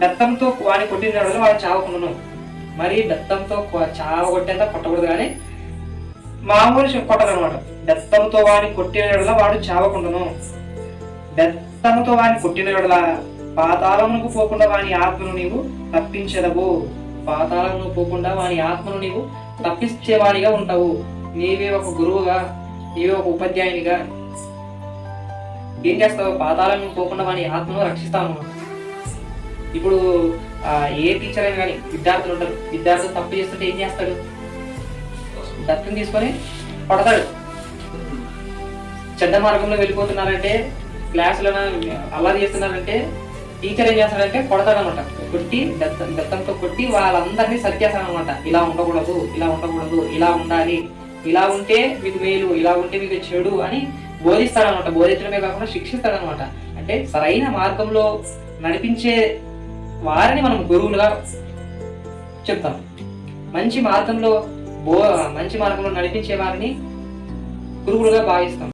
బెత్తంతో వాడిని కొట్టిన వాడు వాడు చావకుండాను. మరి బెత్తంతో చావగొట్టేంత కొట్టకూడదు, కానీ మామూలు కొట్టదనమాట. బెత్తంతో వాడిని కొట్టిన వాడు చావకుండాను. బెత్తంతో వాడిని కొట్టిన పాతాళమునకు పోకుండా వాని ఆత్మను నీవు తప్పించదవు. పాతాళమును పోకుండా వాని ఆత్మను నీవు తప్పించేవాడిగా ఉంటావు. నీవే ఒక గురువుగా, నీవే ఒక ఉపాధ్యాయునిగా ఏం చేస్తావు? పాతాళమును పోకుండా వాని ఆత్మను రక్షిస్తాను. ఇప్పుడు ఏ టీచర్ అయినా కానీ విద్యార్థులు ఉంటారు. విద్యార్థులు తప్పు చేస్తుంటే ఏం చేస్తాడు? దత్తం తీసుకొని కొడతాడు. చెడ్డ మార్గంలో వెళ్ళిపోతున్నారంటే, క్లాసులను అల్లరి చేస్తున్నారంటే టీచర్ ఏం చేస్తాడంటే కొడతాడనమాట. కొట్టి దత్తంతో కొట్టి వాళ్ళందరినీ సరిచేస్తాడనమాట. ఇలా ఉండకూడదు, ఇలా ఉండకూడదు, ఇలా ఉండాలి, ఇలా ఉంటే మీకు మేలు, ఇలా ఉంటే మీకు చెడు అని బోధిస్తాడనమాట. బోధించడమే కాకుండా శిక్షిస్తాడనమాట. అంటే సరైన మార్గంలో నడిపించే వారిని మనం గురువులుగా చెప్తాం. మంచి మార్గంలో నడిపించే వారిని గురువులుగా భావిస్తాం.